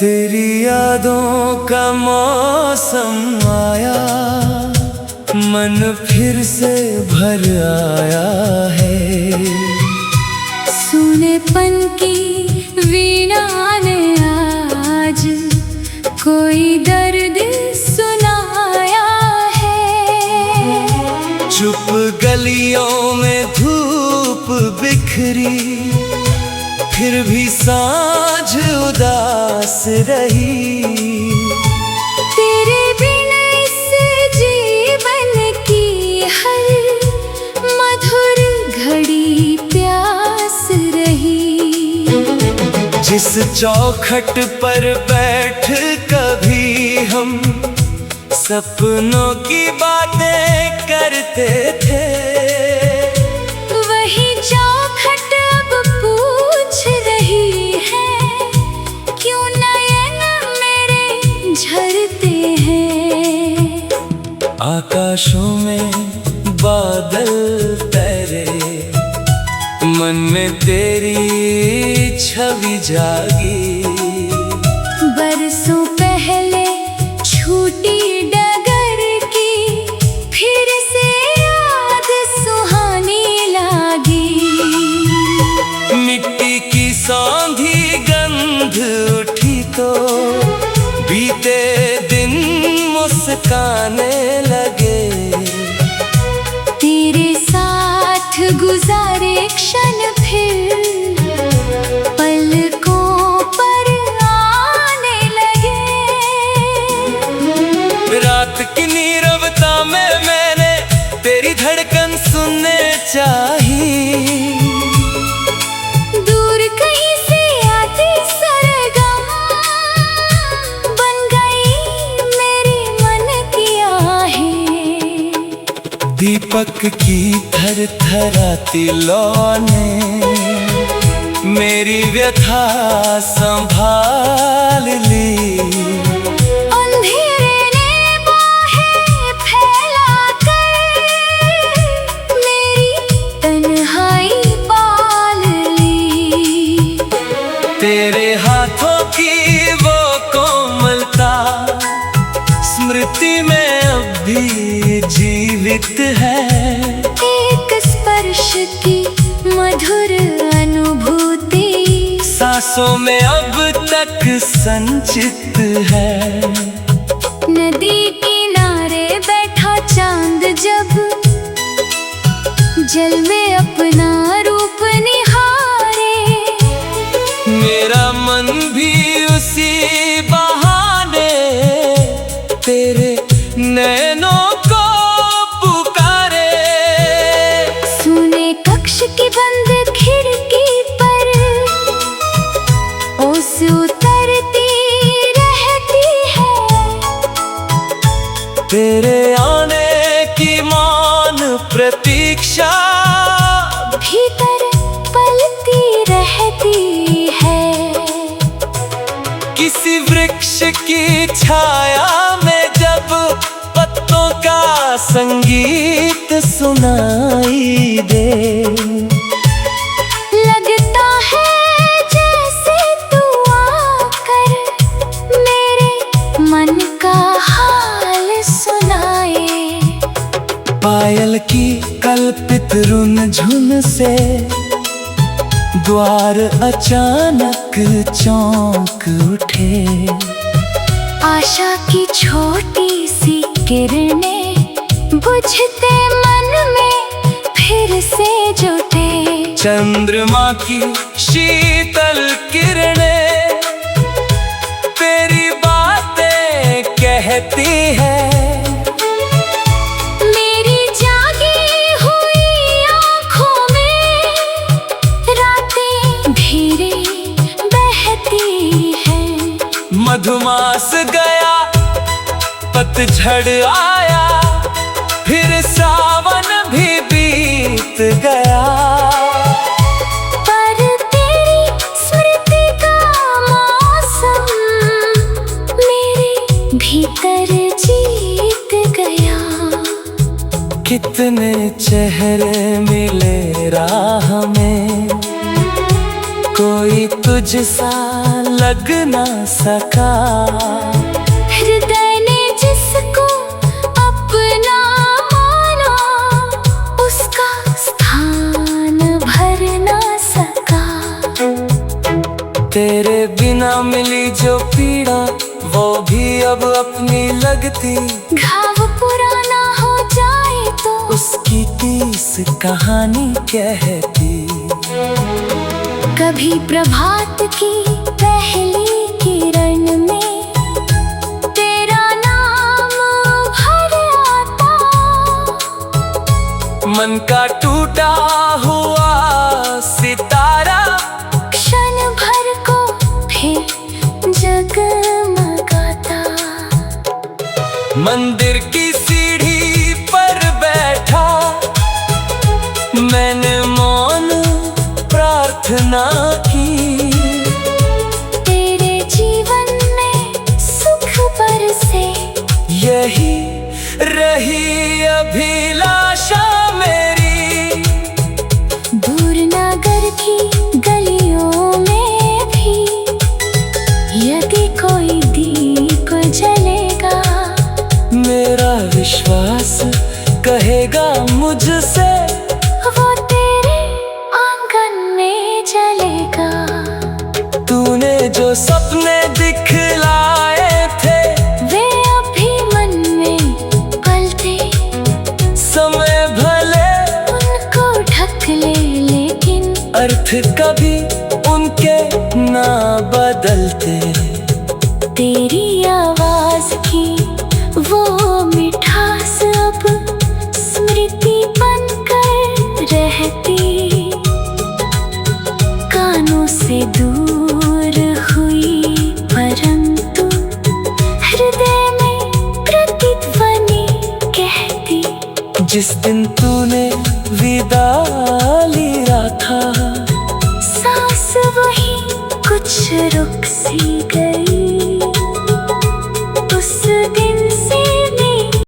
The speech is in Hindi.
तेरी यादों का मौसम आया, मन फिर से भर आया है। सूनेपन की वीणा ने आज कोई दर्द सुनाया है। चुप गलियों में धूप बिखरी, फिर भी सांझ उदास रही। तेरे बिना इस जीवन की हर मधुर घड़ी प्यास रही। जिस चौखट पर बैठ कभी हम सपनों की बातें करते थे, वही चौखट अब पूछ रही है, क्यों नयन मेरे झरते हैं। आकाशों में बादल तैरे, मन में तेरी छवि जागी। बरसों पहले छूटी डगर की फिर से याद सुहानी लागी। मिट्टी की सौंधी गंध उठी तो बीते दिन मुस्काने लगे। तेरे साथ गुजारे क्षण फिर पलकों पर आने लगे। रात की नीरवता में मैंने तेरी धड़कन सुनने चाही। दूर कहीं से आती सरगम बन गई मेरी मन की आहें। दीपक की थरथराती लौ ने मेरी व्यथा संभाल ली। अंधेरे ने बाहें फैलाकर मेरी तन्हाई पाल ली। तेरे हाथों की वो कोमलता स्मृति में अब भी जीवित है। एक स्पर्श की मधुर अनुभूति सांसों में अब तक संचित है। नदी किनारे बैठा चांद जब जल में अपना रूप निहारे। मेरा मन भी उसी बहाने तेरे नैनों को पुकारे। सुने कक्ष की बंद खिड़की पर ओस उतरती रहती है। तेरे आने की मौन प्रतीक्षा भीतर पलती रहती है। किसी वृक्ष की छाया में जब पत्तों का संगीत सुनाई दे। लगता है जैसे तू आकर मेरे मन का हाल सुनाए। पायल की कल्पित रुन झुन से द्वार अचानक चौंक उठे। आशा की छोटी सी किरणें बुझते मन में फिर से जुटे। चंद्रमा की शीतल किरणें तेरी बातें कहती है। मेरी जागी हुई आँखों में रातें धीरे बहती हैं। मधुमास गया पतझड़ आया, फिर सावन भी बीत गया। पर तेरी स्मृति का मौसम मेरे भीतर जीत गया। कितने चेहरे मिले राह में, कोई तुझसा लग ना सका। हृदय ने जिसको अपना माना, उसका स्थान भर ना सका। तेरे बिना मिली जो पीड़ा, वो भी अब अपनी लगती। घाव पुराना हो जाए तो उसकी तीस कहानी कहती। कभी प्रभात की पहली किरण में तेरा नाम भर आता। मन का टूटा हुआ सितारा क्षण भर को फिर जगमगाता। मंदिर की सीढ़ी पर बैठा मैंने मौन प्रार्थना की। तेरे जीवन में सुख बरसे, यही रही अभिलाषा मेरी। दूर नगर की गलियों में भी यदि कोई दीप जलेगा, मेरा विश्वास कहेगा मुझसे, वो तेरे आंगन में जलेगा। तूने जो सपने दिखलाए थे, वे अभी मन में पलते। समय भले उनको ढक ले, लेकिन अर्थ कभी उनके ना बदलते। तेरी आवाज की वो मिठास अब स्मृति बनकर रहती। कानों से दूर हुई परंतु हृदय में प्रतिध्वनि कहती। जिस दिन तूने विदा लिया था, सांस वही कुछ रुक सी गई। उस